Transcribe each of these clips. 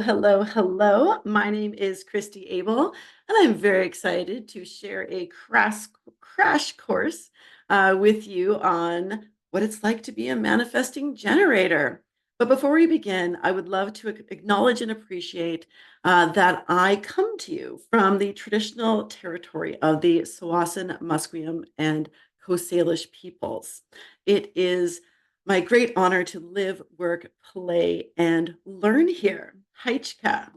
Hello. My name is Christy Abel, and I'm very excited to share a crash course with you on what it's like to be a manifesting generator. But before we begin, I would love to acknowledge and appreciate that I come to you from the traditional territory of the Sawasan, Musqueam, and Coast Salish peoples. It is my great honor to live, work, play, and learn here. Haichka.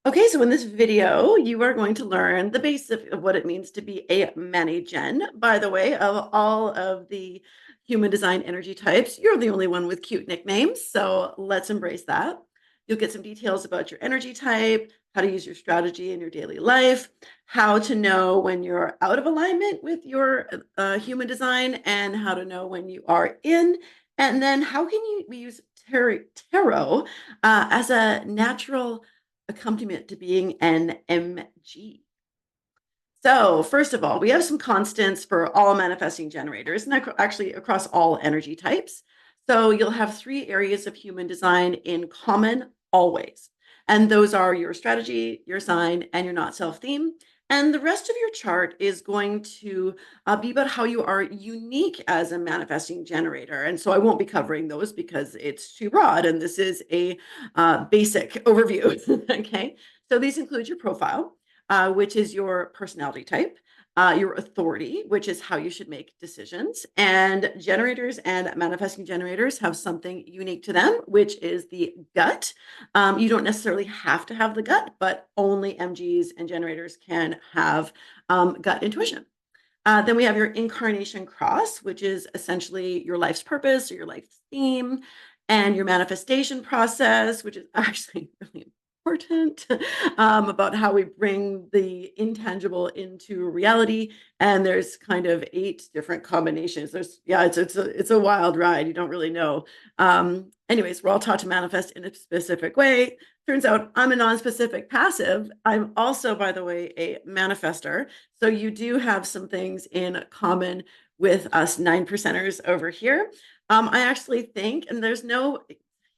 Okay, so in this video, you are going to learn the basics of what it means to be a mani-gen. By the way, of all of the human design energy types, you're the only one with cute nicknames, so let's embrace that. You'll get some details about your energy type, how to use your strategy in your daily life, how to know when you're out of alignment with your human design, and how to know when you are in, and then how can we use tarot as a natural accompaniment to being an MG. So first of all, we have some constants for all manifesting generators, and actually across all energy types. So you'll have 3 areas of human design in common always. And those are your strategy, your sign, and your not self theme. And the rest of your chart is going to be about how you are unique as a manifesting generator. And so I won't be covering those because it's too broad. And this is a basic overview. Okay. So these include your profile, which is your personality type, your authority, which is how you should make decisions. And generators and manifesting generators have something unique to them, which is the gut. You don't necessarily have to have the gut, but only MGs and generators can have gut intuition. Then we have your Incarnation Cross, which is essentially your life's purpose or your life's theme, and your manifestation process, which is actually really important about how we bring the intangible into reality. And there's kind of 8 different combinations. It's a wild ride. You don't really know. Anyways, we're all taught to manifest in a specific way. Turns out I'm a non-specific passive. I'm also, by the way, a manifester. So you do have some things in common with us 9%ers over here. I actually think, and there's no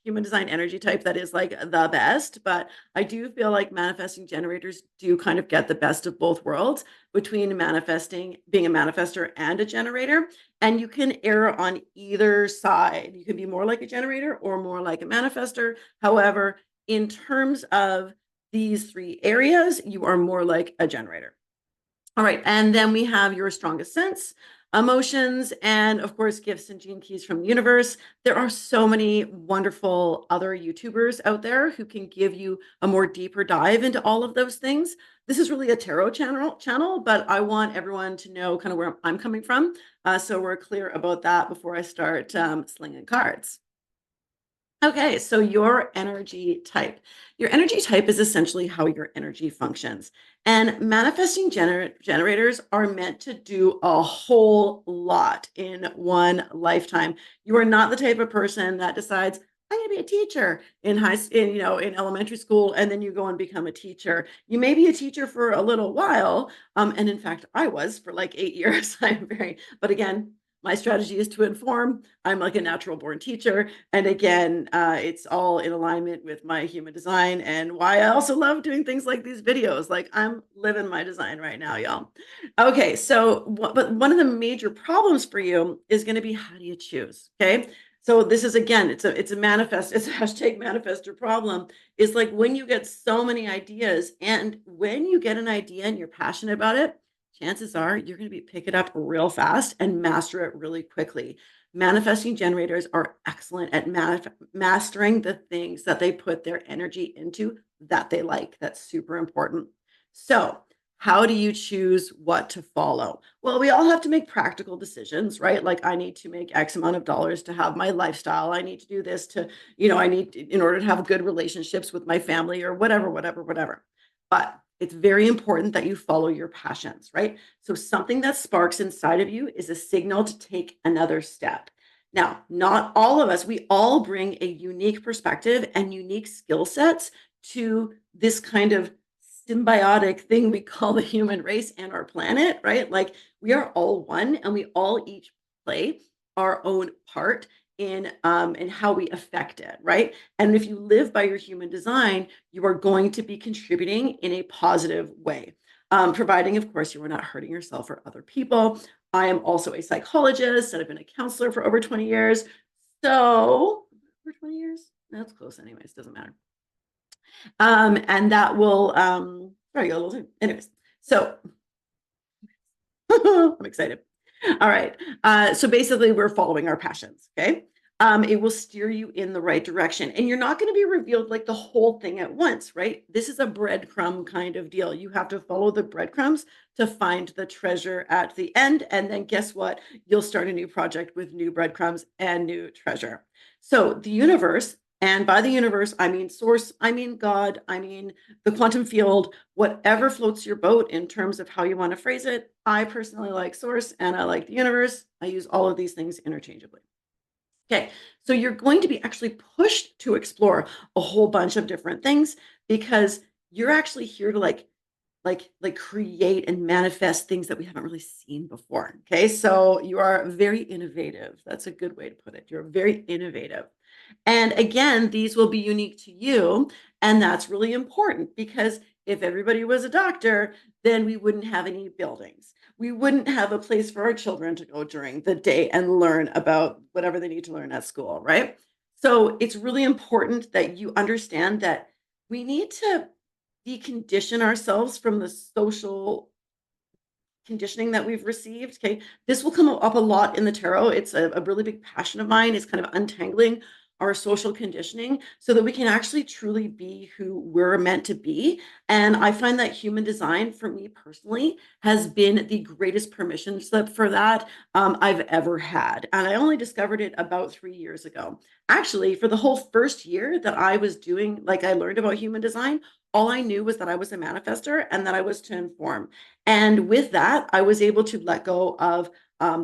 human design energy type that is like the best, but I do feel like manifesting generators do kind of get the best of both worlds between manifesting, being a manifester and a generator. And you can err on either side. You can be more like a generator or more like a manifester. However, in terms of these 3 areas, you are more like a generator. All right, and then we have your strongest sense, emotions, and of course, gifts and gene keys from the universe. There are so many wonderful other YouTubers out there who can give you a more deeper dive into all of those things. This is really a tarot channel, but I want everyone to know kind of where I'm coming from. So we're clear about that before I start slinging cards. Okay, so your energy type. Your energy type is essentially how your energy functions. And manifesting generators are meant to do a whole lot in one lifetime. You are not the type of person that decides, I'm going to be a teacher in elementary school, and then you go and become a teacher. You may be a teacher for a little while, and in fact, I was for like 8 years. But again, my strategy is to inform. I'm like a natural born teacher. And again, it's all in alignment with my human design and why I also love doing things like these videos. Like I'm living my design right now, y'all. Okay, but one of the major problems for you is going to be how do you choose? Okay. So this is again, it's a hashtag manifestor problem. Is like when you get so many ideas, and when you get an idea and you're passionate about it, chances are you're going to pick it up real fast and master it really quickly. Manifesting generators are excellent at mastering the things that they put their energy into that they like. That's super important. So, how do you choose what to follow? Well, we all have to make practical decisions, right? Like I need to make X amount of dollars to have my lifestyle. I need to do this in order to have good relationships with my family or whatever. But it's very important that you follow your passions, right? So something that sparks inside of you is a signal to take another step. Now, not all of us, we all bring a unique perspective and unique skill sets to this kind of symbiotic thing we call the human race and our planet, right? Like we are all one and we all each play our own part in how we affect it, right? And if you live by your human design, you are going to be contributing in a positive way, providing, of course, you are not hurting yourself or other people. I am also a psychologist and I've been a counselor for over 20 years. So, over 20 years? That's close, anyways, doesn't matter. And that will, sorry, a little, anyways. So, I'm excited. All right. So basically, we're following our passions. Okay. It will steer you in the right direction. And you're not going to be revealed like the whole thing at once, right? This is a breadcrumb kind of deal. You have to follow the breadcrumbs to find the treasure at the end. And then guess what? You'll start a new project with new breadcrumbs and new treasure. So the universe, and by the universe, I mean source, I mean God, I mean the quantum field, whatever floats your boat in terms of how you want to phrase it. I personally like source and I like the universe. I use all of these things interchangeably. Okay, so you're going to be actually pushed to explore a whole bunch of different things because you're actually here to like create and manifest things that we haven't really seen before. Okay, so you are very innovative. That's a good way to put it. You're very innovative. And again, these will be unique to you. And that's really important because if everybody was a doctor, then we wouldn't have any buildings. We wouldn't have a place for our children to go during the day and learn about whatever they need to learn at school, right? So it's really important that you understand that we need to decondition ourselves from the social conditioning that we've received. Okay. This will come up a lot in the tarot. It's a really big passion of mine, is kind of untangling our social conditioning so that we can actually truly be who we're meant to be. And I find that human design, for me personally, has been the greatest permission slip for that I've ever had. And I only discovered it about 3 years ago. Actually, for the whole first year that I was doing, like I learned about human design, all I knew was that I was a manifester and that I was to inform. And with that, I was able to let go of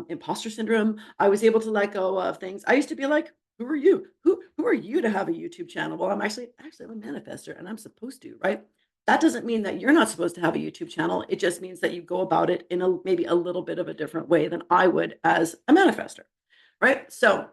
imposter syndrome. I was able to let go of things. I used to be like, who are you? Who are you to have a YouTube channel? Well, I'm a manifester and I'm supposed to, right? That doesn't mean that you're not supposed to have a YouTube channel. It just means that you go about it in a maybe a little bit of a different way than I would as a manifester, right? So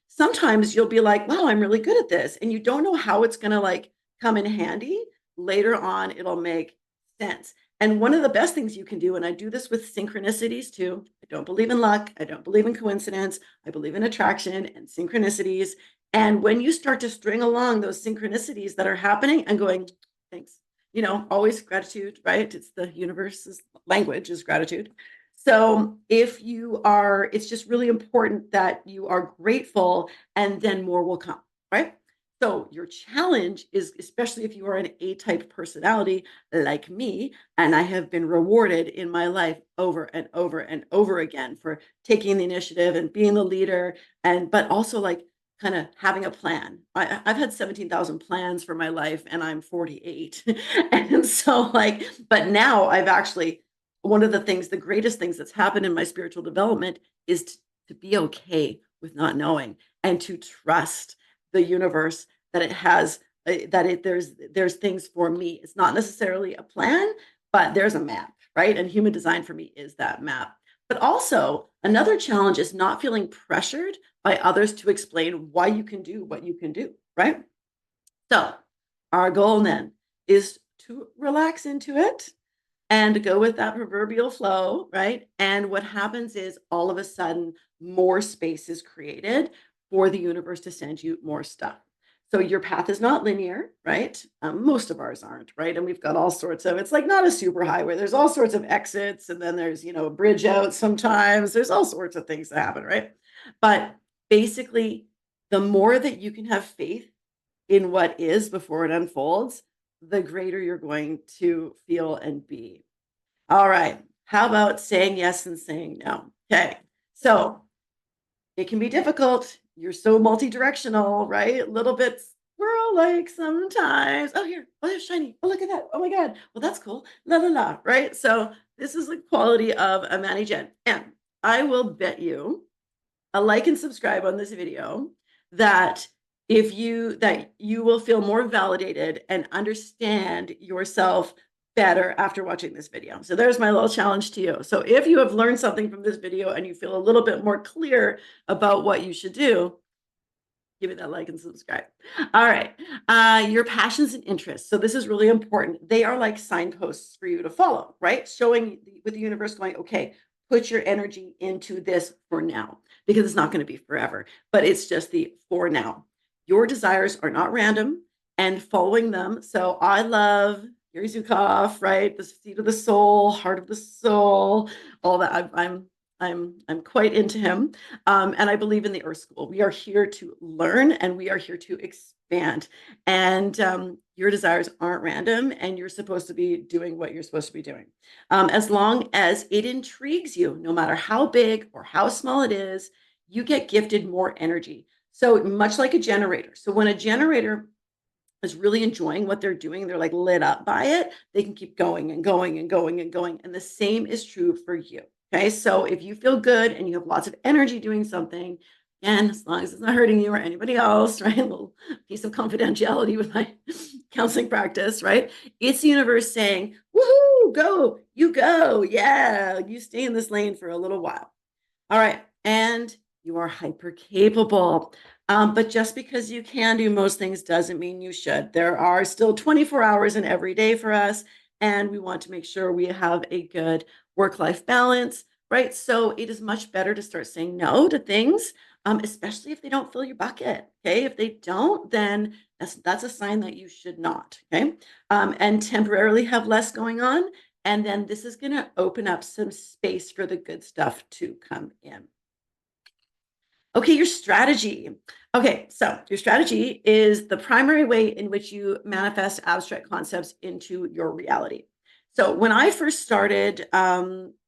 sometimes you'll be like, wow, I'm really good at this. And you don't know how it's going to like come in handy. Later on, it'll make sense. And one of the best things you can do, and I do this with synchronicities too. I don't believe in luck. I don't believe in coincidence. I believe in attraction and synchronicities. And when you start to string along those synchronicities that are happening and going, thanks, always gratitude, right? It's the universe's language is gratitude. So if you are, it's just really important that you are grateful and then more will come, right? So your challenge is, especially if you are an A-type personality like me, and I have been rewarded in my life over and over and over again for taking the initiative and being the leader, but also like kind of having a plan. I've had 17,000 plans for my life and I'm 48. And so but now I've actually, one of the things, the greatest things that's happened in my spiritual development is to be okay with not knowing and to trust the universe that it has there's things for me. It's not necessarily a plan, but there's a map, right? And human design for me is that map. But also another challenge is not feeling pressured by others to explain why you can do what you can do, right? So our goal then is to relax into it and go with that proverbial flow, right? And what happens is all of a sudden more space is created for the universe to send you more stuff. So your path is not linear, right? Most of ours aren't, right? And we've got all sorts of, it's like not a super highway. There's all sorts of exits and then there's, a bridge out sometimes. There's all sorts of things that happen, right? But basically, the more that you can have faith in what is before it unfolds, the greater you're going to feel and be. All right. How about saying yes and saying no? Okay. So it can be difficult. You're so multi-directional, right? Little bit squirrel like sometimes. Oh, here. Oh, that's shiny. Oh, look at that. Oh my God. Well, that's cool. La la la. Right. So this is the quality of a Manny Gen. And I will bet you a like and subscribe on this video that you will feel more validated and understand yourself better after watching this video. So there's my little challenge to you. So if you have learned something from this video and you feel a little bit more clear about what you should do, give it that like and subscribe. All right. Your passions and interests. So this is really important. They are like signposts for you to follow, right? Showing with the universe going, okay, put your energy into this for now, because it's not going to be forever, but it's just the for now. Your desires are not random, and following them. So I love Gary Zukov, right? The seat of the soul, heart of the soul, all that. I'm quite into him. And I believe in the Earth School. We are here to learn and we are here to expand. And your desires aren't random, and you're supposed to be doing what you're supposed to be doing. As long as it intrigues you, no matter how big or how small it is, you get gifted more energy. So much like a generator. So when a generator is really enjoying what they're doing, they're like lit up by it, they can keep going and going and going and going. And the same is true for you. Okay. So if you feel good and you have lots of energy doing something, and as long as it's not hurting you or anybody else, right? A little piece of confidentiality with my counseling practice, right? It's the universe saying, woohoo, go, you go. Yeah. You stay in this lane for a little while. All right. And you are hyper capable. But just because you can do most things doesn't mean you should. There are still 24 hours in every day for us, and we want to make sure we have a good work-life balance, right? So it is much better to start saying no to things, especially if they don't fill your bucket. Okay. If they don't, then that's a sign that you should not. Okay. And temporarily have less going on. And then this is going to open up some space for the good stuff to come in. Okay, your strategy. Okay, so your strategy is the primary way in which you manifest abstract concepts into your reality. So when I first started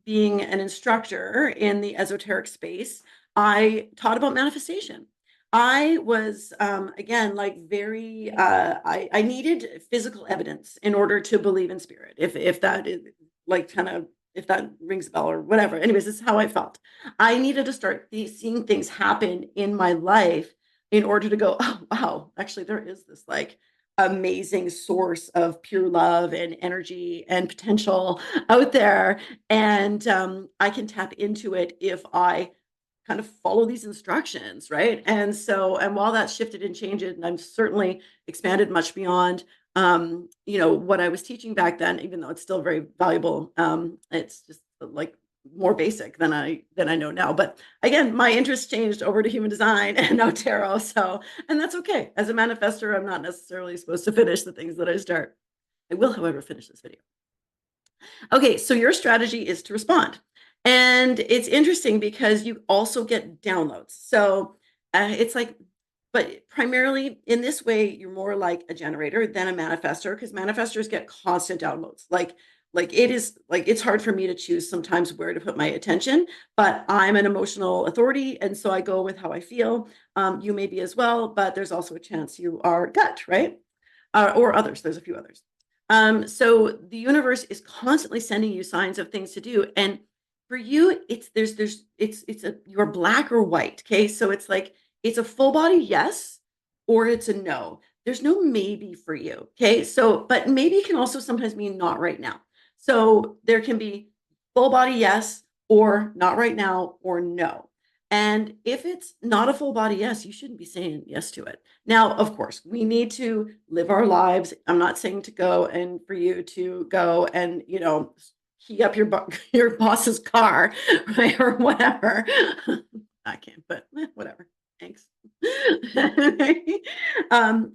being an instructor in the esoteric space, I taught about manifestation. I was, again, like very, I needed physical evidence in order to believe in spirit, if that is like kind of, if that rings a bell or whatever. Anyways, this is how I felt. I needed to start seeing things happen in my life in order to go, oh, wow, actually, there is this like amazing source of pure love and energy and potential out there. And I can tap into it if I kind of follow these instructions, right? And so, and while that shifted and changed, and I'm certainly expanded much beyond, what I was teaching back then, even though it's still very valuable. It's just like more basic than I know now. But again, my interest changed over to human design and now tarot. So, and that's okay. As a manifestor, I'm not necessarily supposed to finish the things that I start. I will, however, finish this video. Okay, so your strategy is to respond. And it's interesting because you also get downloads. So it's like, but primarily in this way, you're more like a generator than a manifestor, because manifestors get constant downloads. Like it is like it's hard for me to choose sometimes where to put my attention, but I'm an emotional authority, and so I go with how I feel. You may be as well, but there's also a chance you are gut, right? Or others. There's a few others. So the universe is constantly sending you signs of things to do, and for you, you're black or white. Okay, so it's like it's a full body yes, or it's a no. There's no maybe for you. Okay, so but maybe can also sometimes mean not right now. So there can be full body yes, or not right now, or no. And if it's not a full body yes, you shouldn't be saying yes to it. Now, of course, we need to live our lives. I'm not saying to go and for you to go and, key up your boss's car, right, or whatever. I can't, but whatever. Thanks.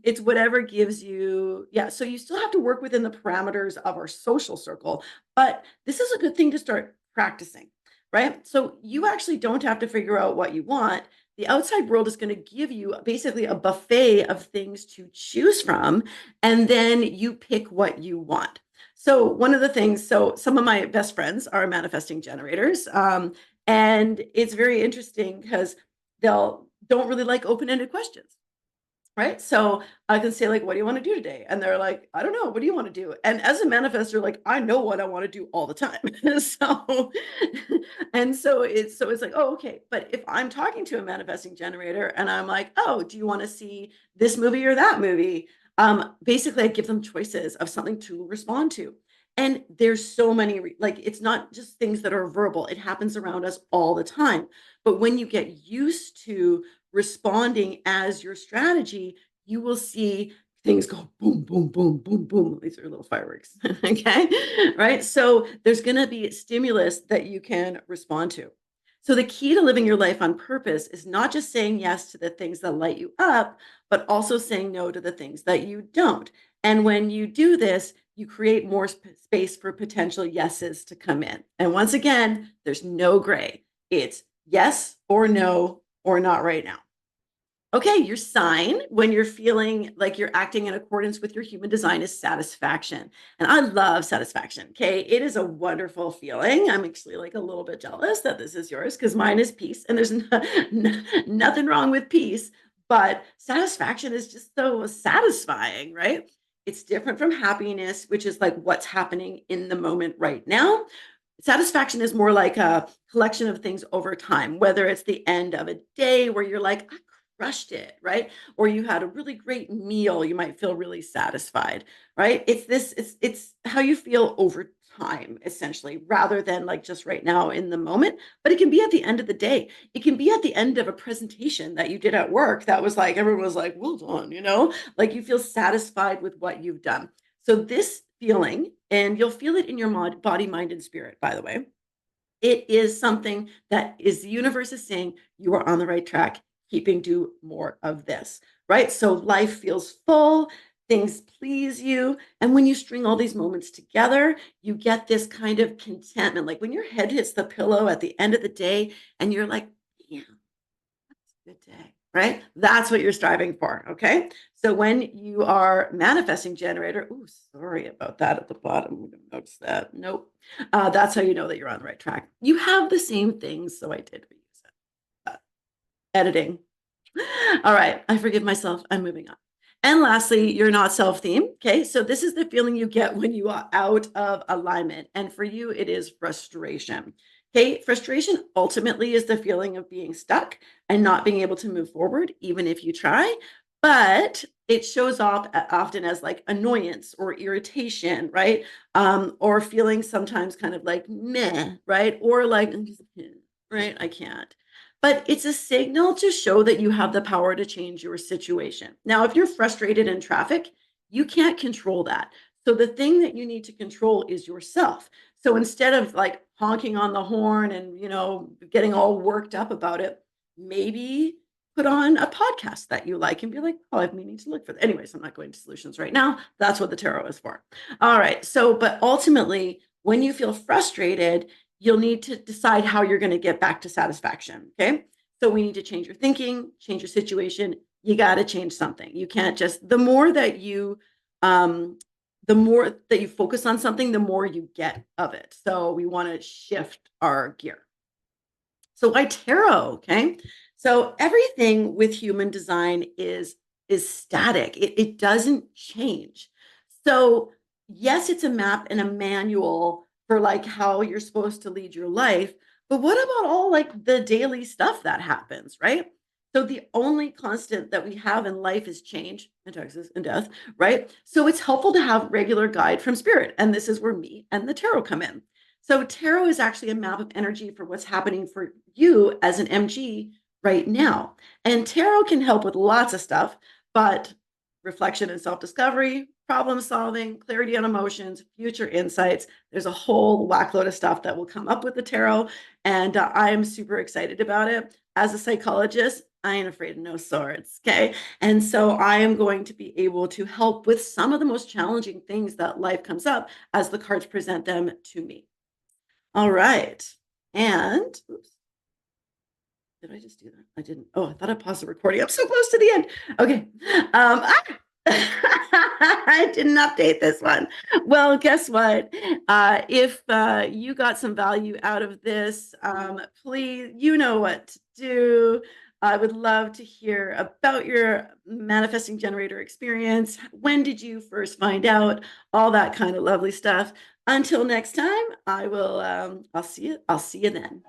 It's whatever gives you, yeah. So you still have to work within the parameters of our social circle, but this is a good thing to start practicing, right? So you actually don't have to figure out what you want. The outside world is going to give you basically a buffet of things to choose from, and then you pick what you want. So one of the things, so some of my best friends are manifesting generators, and it's very interesting because they'll don't really like open-ended questions. Right. So I can say, like, what do you want to do today? And they're like, I don't know. What do you want to do? And as a manifestor, like, I know what I want to do all the time. So, and so it's like, oh, okay. But if I'm talking to a manifesting generator and I'm like, oh, do you want to see this movie or that movie? Basically, I give them choices of something to respond to. And there's so many, like, it's not just things that are verbal, it happens around us all the time. But when you get used to responding as your strategy, you will see things go boom, boom, boom, boom, boom. These are little fireworks. Okay. Right. So there's going to be stimulus that you can respond to. So the key to living your life on purpose is not just saying yes to the things that light you up, but also saying no to the things that you don't. And when you do this, you create more space for potential yeses to come in. And once again, there's no gray. It's yes or no or not right now. Okay, your sign when you're feeling like you're acting in accordance with your human design is satisfaction. And I love satisfaction. Okay, it is a wonderful feeling. I'm actually like a little bit jealous that this is yours because mine is peace, and there's nothing wrong with peace, but satisfaction is just so satisfying, right? It's different from happiness, which is like what's happening in the moment right now. Satisfaction is more like a collection of things over time, whether it's the end of a day where you're like, I crushed it, right? Or you had a really great meal, you might feel really satisfied, right? It's how you feel over time, essentially, rather than like just right now in the moment. But it can be at the end of the day. It can be at the end of a presentation that you did at work that was like, everyone was like, well done, like you feel satisfied with what you've done. So this feeling, and you'll feel it in your body, mind, and spirit, by the way. It is something that is the universe is saying you are on the right track, keeping do more of this, right? So life feels full, things please you. And when you string all these moments together, you get this kind of contentment. Like when your head hits the pillow at the end of the day and you're like, yeah, good day, right? That's what you're striving for. Okay. So when you are manifesting generator, oh, sorry about that at the bottom. We don't notice that. Nope. That's how you know that you're on the right track. You have the same things. So I did reuse it. Editing. All right. I forgive myself. I'm moving on. And lastly, you're not self-themed. Okay. So this is the feeling you get when you are out of alignment. And for you, it is frustration. Okay. Frustration ultimately is the feeling of being stuck and not being able to move forward, even if you try. But it shows off often as like annoyance or irritation, right? Or feeling sometimes kind of like meh, right? Or like, right? I can't. But it's a signal to show that you have the power to change your situation. Now, if you're frustrated in traffic, you can't control that. So the thing that you need to control is yourself. So instead of like honking on the horn and, getting all worked up about it, maybe put on a podcast that you like and be like, oh, I've meaning to look for that. Anyways, I'm not going to solutions right now. That's what the tarot is for. All right. So, but ultimately, when you feel frustrated, you'll need to decide how you're going to get back to satisfaction. Okay. So we need to change your thinking, change your situation. You got to change something. You can't just, the more that you focus on something, the more you get of it. So we want to shift our gear. So why tarot? Okay. So everything with human design is static. It doesn't change. So yes, it's a map and a manual for like how you're supposed to lead your life. But what about all like the daily stuff that happens, right? So the only constant that we have in life is change and taxes and death, right? So it's helpful to have regular guide from spirit. And this is where me and the tarot come in. So tarot is actually a map of energy for what's happening for you as an MG right now. And tarot can help with lots of stuff, but reflection and self-discovery, problem solving, clarity on emotions, future insights. There's a whole whackload of stuff that will come up with the tarot. And I'm super excited about it. As a psychologist, I ain't afraid of no swords. Okay. And so I am going to be able to help with some of the most challenging things that life comes up as the cards present them to me. All right. And oops. Did I just do that? I didn't. Oh, I thought I paused the recording. I'm so close to the end. Okay. I didn't update this one. Well, guess what? If you got some value out of this, please, you know what to do. I would love to hear about your manifesting generator experience. When did you first find out? All that kind of lovely stuff. Until next time, I'll see you then.